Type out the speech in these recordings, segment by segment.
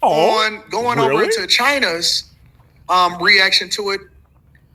on going over to China's reaction to it.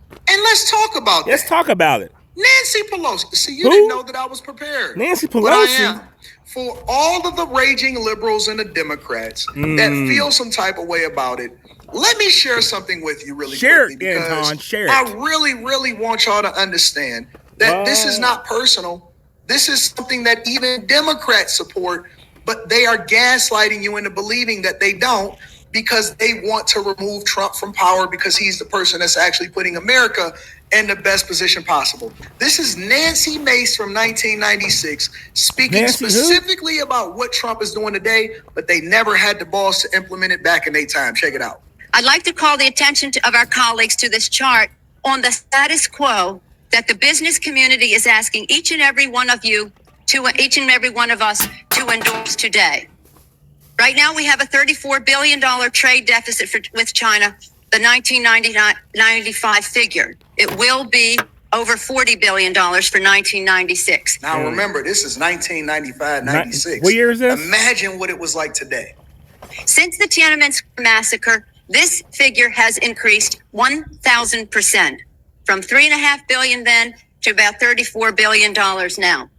And let's talk about that. Let's talk about it. Nancy Pelosi. See, you didn't know that I was prepared. Nancy Pelosi. But I am. For all of the raging liberals and the Democrats that feel some type of way about it, let me share something with you really quickly. Because Share it. I really, really want y'all to understand that this is not personal. This is something that even Democrats support, but they are gaslighting you into believing that they don't, because they want to remove Trump from power because he's the person that's actually putting America in the best position possible. This is Nancy Mace from 1996 speaking specifically about what Trump is doing today, but they never had the balls to implement it back in their time. Check it out. I'd like to call the attention of our colleagues to this chart on the status quo that the business community is asking each and every one of us to endorse today. Right now, we have a $34 billion trade deficit with China, the 1995 figure. It will be over $40 billion for 1996. Now, remember, this is 1995, 96. What year is this? Imagine what it was like today. Since the Tiananmen Square massacre, this figure has increased 1,000%, from $3.5 billion then to about $34 billion now.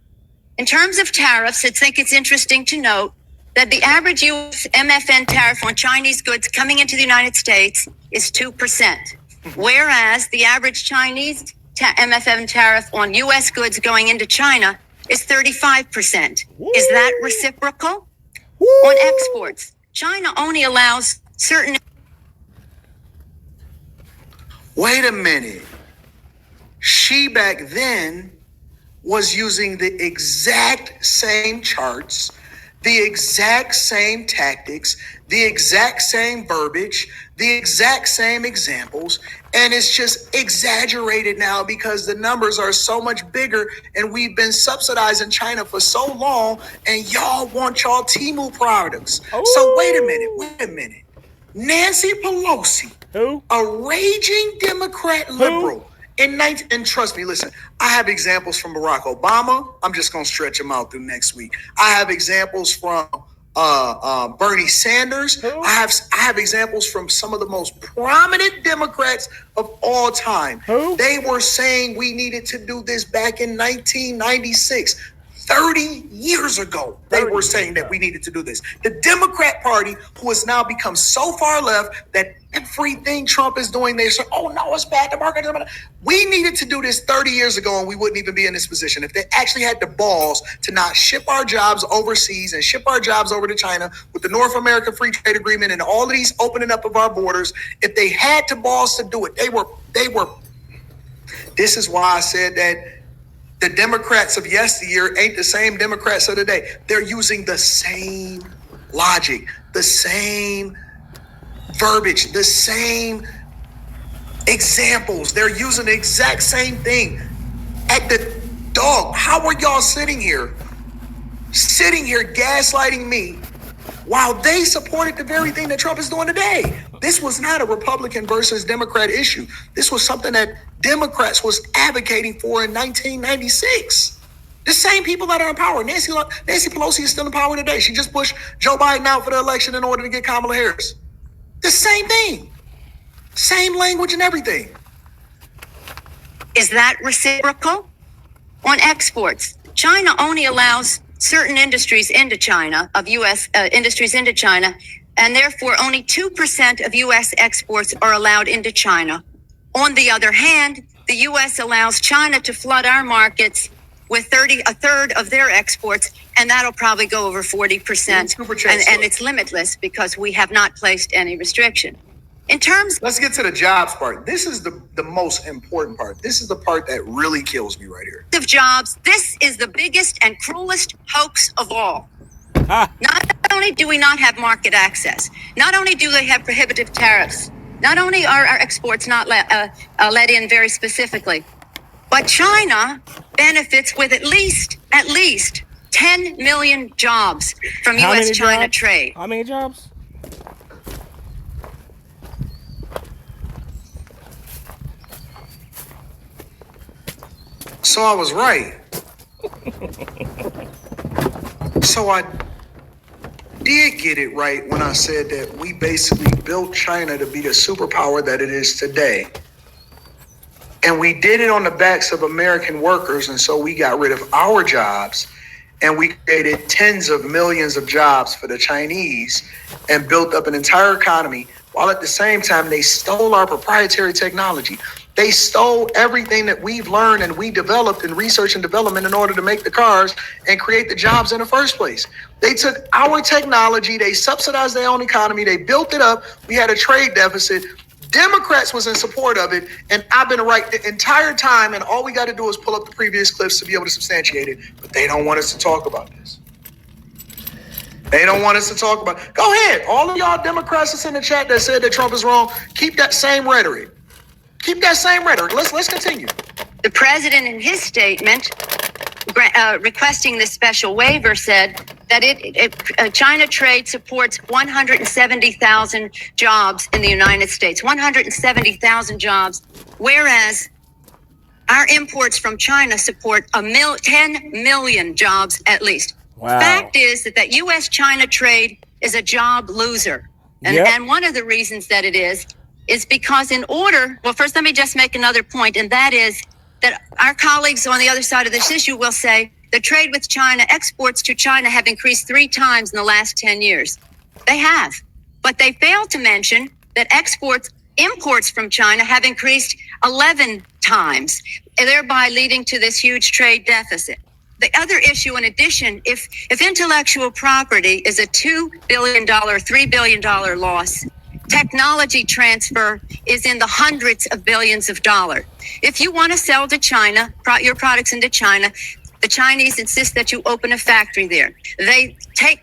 In terms of tariffs, I think it's interesting to note that the average U.S. MFN tariff on Chinese goods coming into the United States is 2%, whereas the average Chinese MFN tariff on U.S. goods going into China is 35%. Woo! Is that reciprocal? Woo! On exports, China only allows certain... Wait a minute. She back then was using the exact same charts, the exact same tactics, the exact same verbiage, the exact same examples, and it's just exaggerated now because the numbers are so much bigger and we've been subsidizing China for so long, and y'all want y'all Temu products. Ooh. So wait a minute. Nancy Pelosi, a raging Democrat liberal, and trust me, listen, I have examples from Barack Obama. I'm just going to stretch them out through next week. I have examples from Bernie Sanders. I have examples from some of the most prominent Democrats of all time. They were saying we needed to do this back in 1996. 30 years ago, they were saying that we needed to do this. The Democrat Party, who has now become so far left that everything Trump is doing, they say, oh no, it's bad. The market. We needed to do this 30 years ago and we wouldn't even be in this position. If they actually had the balls to not ship our jobs overseas and ship our jobs over to China with the North American Free Trade Agreement and all of these opening up of our borders, if they had the balls to do it, they were. This is why I said that the Democrats of yesteryear ain't the same Democrats of today. They're using the same logic, the same verbiage, the same examples. They're using the exact same thing. How are y'all sitting here gaslighting me while they supported the very thing that Trump is doing today? This was not a Republican versus Democrat issue. This was something that Democrats was advocating for in 1996. The same people that are in power. Nancy Pelosi is still in power today. She just pushed Joe Biden out for the election in order to get Kamala Harris. The same thing. Same language and everything. Is that reciprocal? On exports, China only allows certain industries into China, of U.S. Industries into China, and therefore only 2% of U.S. exports are allowed into China. On the other hand, the U.S. allows China to flood our markets with a third of their exports, and that'll probably go over 40%. And it's limitless because we have not placed any restriction. Let's get to the jobs part. This is the most important part. This is the part that really kills me right here. Of jobs, this is the biggest and cruelest hoax of all. Not only do we not have market access, not only do they have prohibitive tariffs, not only are our exports not let in very specifically, but China benefits with at least 10 million jobs from U.S.-China trade. How many jobs? So I was right. So I did get it right when I said that we basically built China to be the superpower that it is today. And we did it on the backs of American workers. And so we got rid of our jobs and we created tens of millions of jobs for the Chinese and built up an entire economy, while at the same time they stole our proprietary technology. They stole everything that we've learned and we developed in research and development in order to make the cars and create the jobs in the first place. They took our technology, they subsidized their own economy, they built it up. We had a trade deficit. Democrats was in support of it, and I've been right the entire time, and all we got to do is pull up the previous clips to be able to substantiate it, but they don't want us to talk about this. They don't want us to talk about it. Go ahead. All of y'all Democrats that's in the chat that said that Trump is wrong, keep that same rhetoric. Keep that same rhetoric. Let's continue. The president in his statement requesting this special waiver said that China trade supports 170,000 jobs in the United States, 170,000 jobs, whereas our imports from China support 10 million jobs at least. Wow. Fact is that U.S.-China trade is a job loser. And one of the reasons that it is because first let me just make another point, and that is that our colleagues on the other side of this issue will say the trade with China, exports to China have increased 3 times in the last 10 years. They have. But they fail to mention that imports from China have increased 11 times, thereby leading to this huge trade deficit. The other issue, in addition, if intellectual property is a $2 billion, $3 billion loss, technology transfer is in the hundreds of billions of dollars. If you want to sell to China, your products into China, the Chinese insist that you open a factory there. They take...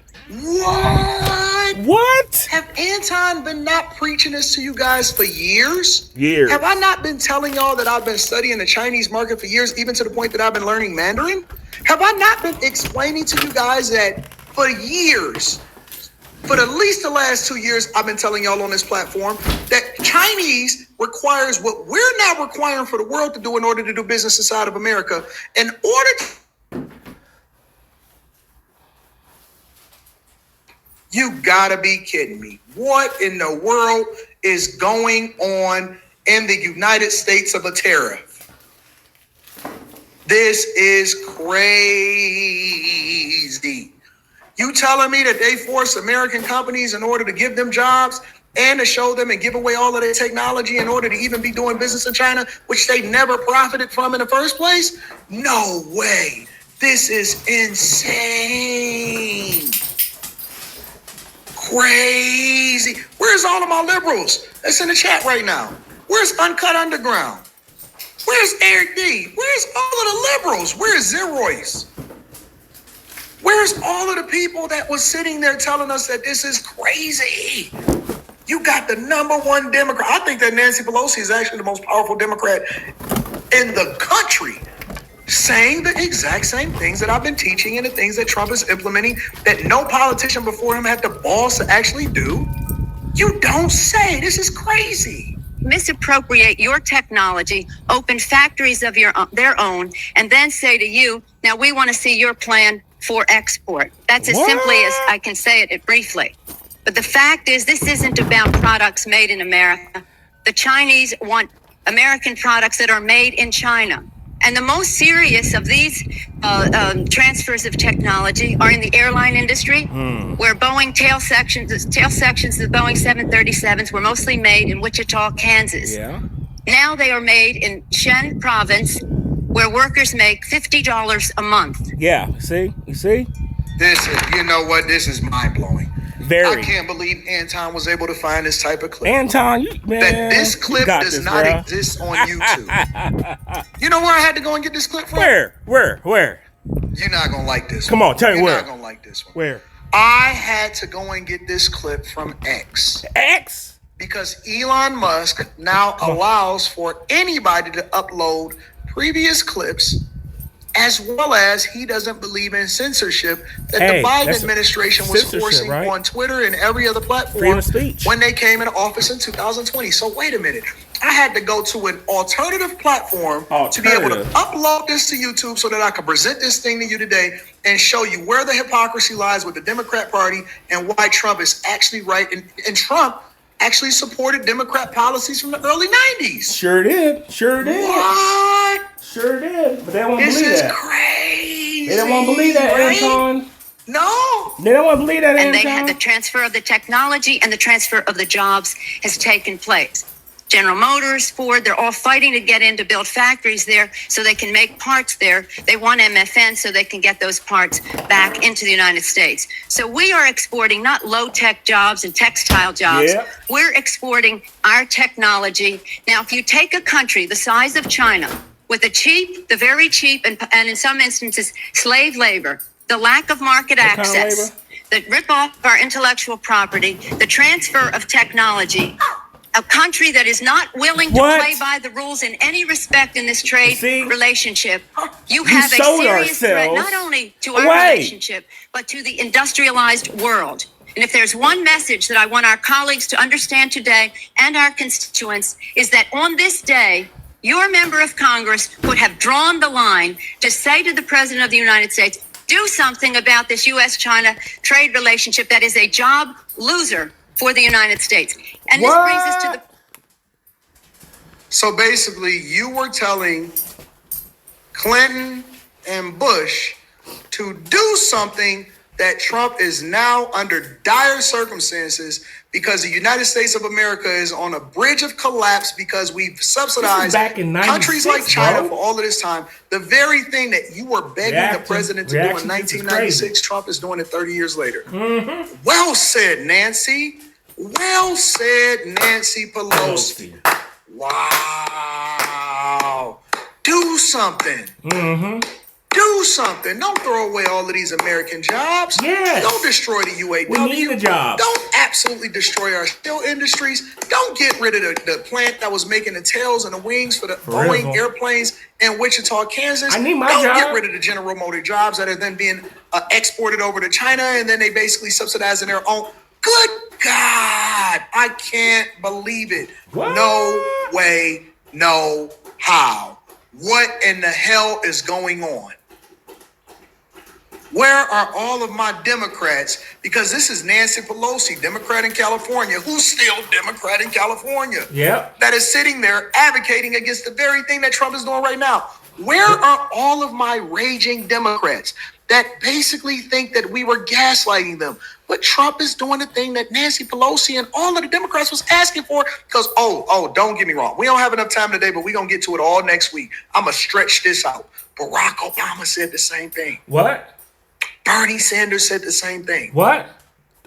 What? Have Anton been not preaching this to you guys for years? Years. Have I not been telling y'all that I've been studying the Chinese market for years, even to the point that I've been learning Mandarin? Have I not been explaining to you guys that for years, for at least the last 2 years, I've been telling y'all on this platform that Chinese requires what we're now requiring for the world to do in order to do business inside of America. In order to... You gotta be kidding me. What in the world is going on in the United States of America? This is crazy. You telling me that they force American companies in order to give them jobs and to show them and give away all of their technology in order to even be doing business in China, which they never profited from in the first place? No way. This is insane. Crazy. Where's all of my liberals that's in the chat right now? Where's Uncut Underground? Where's Eric D? Where's all of the liberals? Where's Zeroyce? Where's all of the people that was sitting there telling us that this is crazy? You got the #1 Democrat. I think that Nancy Pelosi is actually the most powerful Democrat in the country, saying the exact same things that I've been teaching and the things that Trump is implementing that no politician before him had the balls to actually do. You don't say. This is crazy. Misappropriate your technology, open factories of their own, and then say to you, now we want to see your plan for export. That's as simply as I can say it briefly. But the fact is, this isn't about products made in America. The Chinese want American products that are made in China. And the most serious of these transfers of technology are in the airline industry, where Boeing tail sections of Boeing 737s were mostly made in Wichita, Kansas. Yeah. Now they are made in Shen province, where workers make $50 a month. Yeah. You see? This is, you know what? This is mind blowing. Very. I can't believe Anton was able to find this type of clip. Anton, that this clip does not exist on YouTube. You know where I had to go and get this clip from? Where? You're not gonna like this. Come on, tell me where. You're not gonna like this one. Where? I had to go and get this clip from X. X? Because Elon Musk now allows for anybody to upload previous clips, as well as he doesn't believe in censorship that the Biden administration was forcing on Twitter and every other platform Freedom of speech. when they came into office in 2020. So wait a minute. I had to go to an alternative platform to be able to Alternative. upload this to YouTube so that I could present this thing to you today and show you where the hypocrisy lies with the Democrat Party and why Trump is actually right. And Trump actually supported Democrat policies from the early 90s. Sure did. Sure did. What? Sure did. But they don't want to This believe is that. crazy. They don't want to believe that, right? Anton. No. They don't want to believe that, And they had Anton. the transfer of the technology and the transfer of the jobs has taken place. General Motors, Ford, they're all fighting to get in to build factories there so they can make parts there. They want MFN so they can get those parts back into the United States. So we are exporting not low-tech jobs and textile jobs. Yeah. We're exporting our technology. Now, if you take a country the size of China with the very cheap, and in some instances, slave labor, the lack of market What kind of access, labor? the rip off of our intellectual property, the transfer of technology, a country that is not willing to What? play by the rules in any respect in this trade See? relationship, you have a sold serious threat ourselves not only to our away. relationship, but to the industrialized world. And if there's one message that I want our colleagues to understand today and our constituents is that on this day, your member of Congress would have drawn the line to say to the President of the United States, do something about this U.S.-China trade relationship that is a job loser for the United States. And this brings us to the So basically, you were telling Clinton and Bush to do something that Trump is now under dire circumstances because the United States of America is on a bridge of collapse because we've subsidized back in countries 96, like China bro. for all of this time. The very thing that you were begging the president to do in Reactions is 1996, Trump is doing it 30 years later. Mm-hmm. Well said, Nancy. Well said, Nancy Pelosi. Wow. Do something. Mm-hmm. Do something. Don't throw away all of these American jobs. Yes. Don't destroy the UAW. We need the jobs. Don't absolutely destroy our steel industries. Don't get rid of the plant that was making the tails and the wings for the Boeing real. airplanes in Wichita, Kansas. I need my Don't job. get rid of the General Motor jobs that are then being exported over to China and then they basically subsidizing their own. Good God. I can't believe it. What? No way, no how. What in the hell is going on? Where are all of my Democrats? Because this is Nancy Pelosi, Democrat in California, who's still Democrat in California, Yep. that is sitting there advocating against the very thing that Trump is doing right now. Where are all of my raging Democrats that basically think that we were gaslighting them? But Trump is doing the thing that Nancy Pelosi and all of the Democrats was asking for. Because, don't get me wrong. We don't have enough time today, but we're going to get to it all next week. I'm going to stretch this out. Barack Obama said the same thing. What? Bernie Sanders said the same thing. What?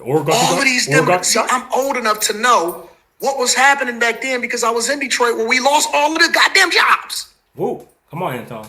All of these Democrats. See, I'm old enough to know what was happening back then because I was in Detroit where we lost all of the goddamn jobs. Whoa. Come on, Anton.